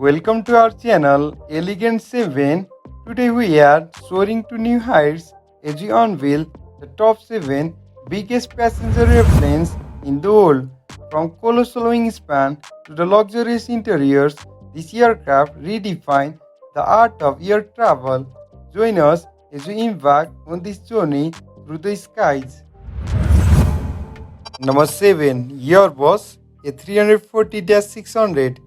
Welcome to our channel Elegant 7. Today we are soaring to new heights as we unveil the top 7 biggest passenger airplanes in the world. From colossal wingspan to the luxurious interiors, this aircraft redefine the art of air travel. Join us as we embark on this journey through the skies. Number 7. Airbus A340-600.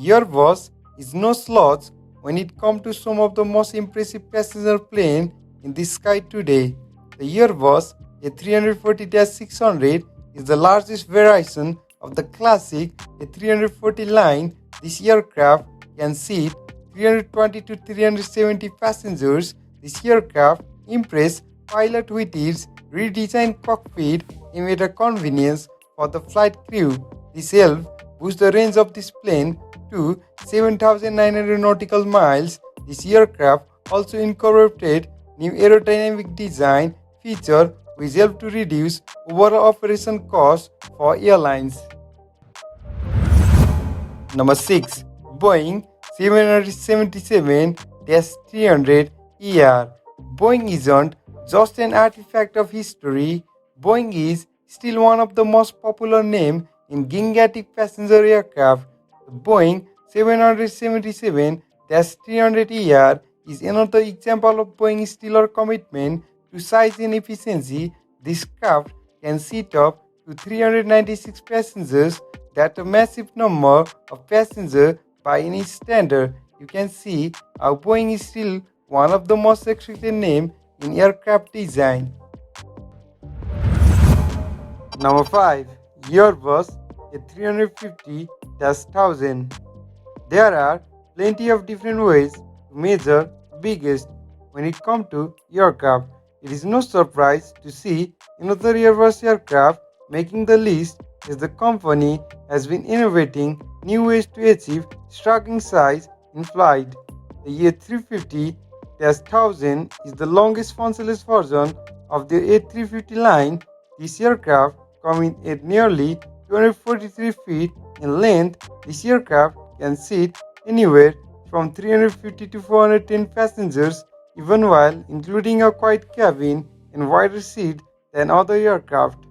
Airbus is no slouch when it comes to some of the most impressive passenger planes in the sky today. The Airbus A340-600 is the largest variation of the classic A340 line. This aircraft can seat 320 to 370 passengers. This aircraft impressed pilots with its redesigned cockpit and made a convenience for the flight crew. This helped boost the range of this plane to 7,900 nautical miles. This aircraft also incorporated new aerodynamic design feature which helped to reduce overall operation costs for airlines. Number 6. Boeing 777-300ER. Boeing isn't just an artifact of history. Boeing is still one of the most popular names in gigantic passenger aircraft. The Boeing 777-300ER is another example of Boeing's stellar commitment to size and efficiency. This craft can seat up to 396 passengers. That's a massive number of passengers by any standard. You can see how Boeing is still one of the most respected names in aircraft design. Number 5. Airbus A350-1000. There are plenty of different ways to measure biggest when it comes to aircraft. It is no surprise to see another Airbus aircraft making the list, as the company has been innovating new ways to achieve striking size in flight. The A350-1000 is the longest fuselage version of the A350 line. This aircraft coming at nearly 243 feet in length. This aircraft can seat anywhere from 350 to 410 passengers, even while including a quiet cabin and wider seat than other aircraft.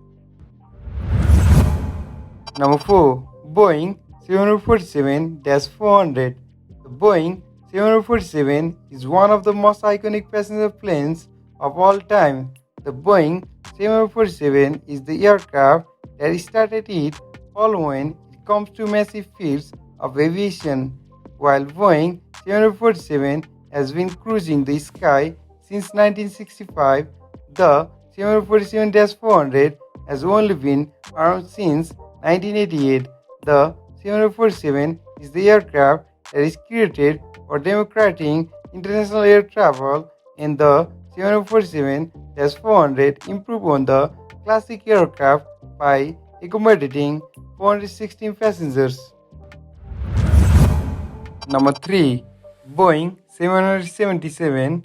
Number 4. Boeing 747-400. The Boeing 747 is one of the most iconic passenger planes of all time. The Boeing 747 is the aircraft that started its fall when it comes to massive feats of aviation. While Boeing 747 has been cruising the sky since 1965, the 747-400 has only been around since 1988. The 747 is the aircraft that is created for democratizing international air travel, and the 747-400 improved on the classic aircraft by accommodating 416 passengers. Number 3. Boeing 777-9.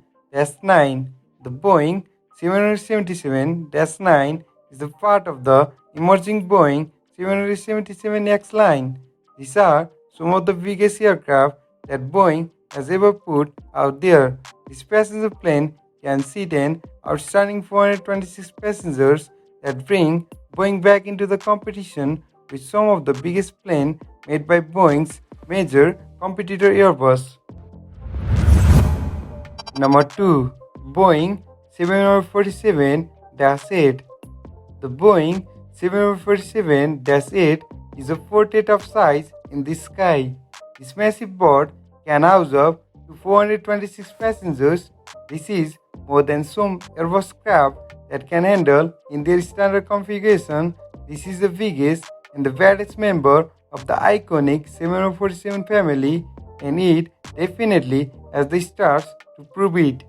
The Boeing 777-9 is a part of the emerging Boeing 777X line. These are some of the biggest aircraft that Boeing has ever put out there. This passenger plane can seat an outstanding 426 passengers that bring Boeing back into the competition with some of the biggest planes made by Boeing's major competitor Airbus. Number 2. Boeing 747-8. The Boeing 747-8 is a quartet of size in the sky. This massive bird can house up to 426 passengers. This is more than some Airbus craft that can handle in their standard configuration. This is the biggest and the baddest member of the iconic 747 family, and it definitely has the stars to prove it.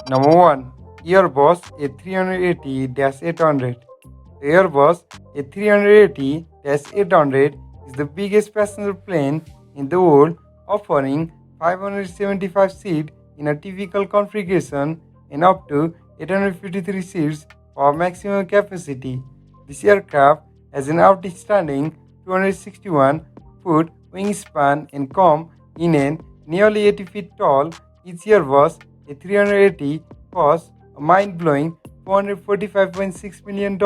Number 1. Airbus A380-800. The Airbus A380-800 is the biggest passenger plane in the world, offering 575 seats in a typical configuration and up to 853 seats for maximum capacity. This aircraft has an outstanding 261-foot wingspan and come in an nearly 80 feet tall. Each Airbus A380 costs a mind-blowing $445.6 million,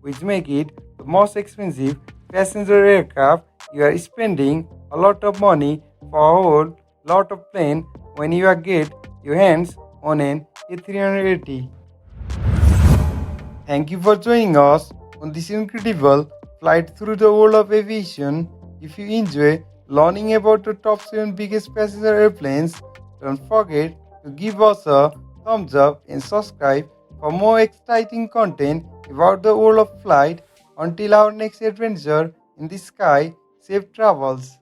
which make it the most expensive passenger aircraft. You are spending a lot of money for a whole lot of plane when you get your hands on an A380. Thank you for joining us on this incredible flight through the world of aviation. If you enjoy learning about the top 7 biggest passenger airplanes, don't forget to give us a thumbs up and subscribe for more exciting content about the world of flight. Until our next adventure in the sky, safe travels.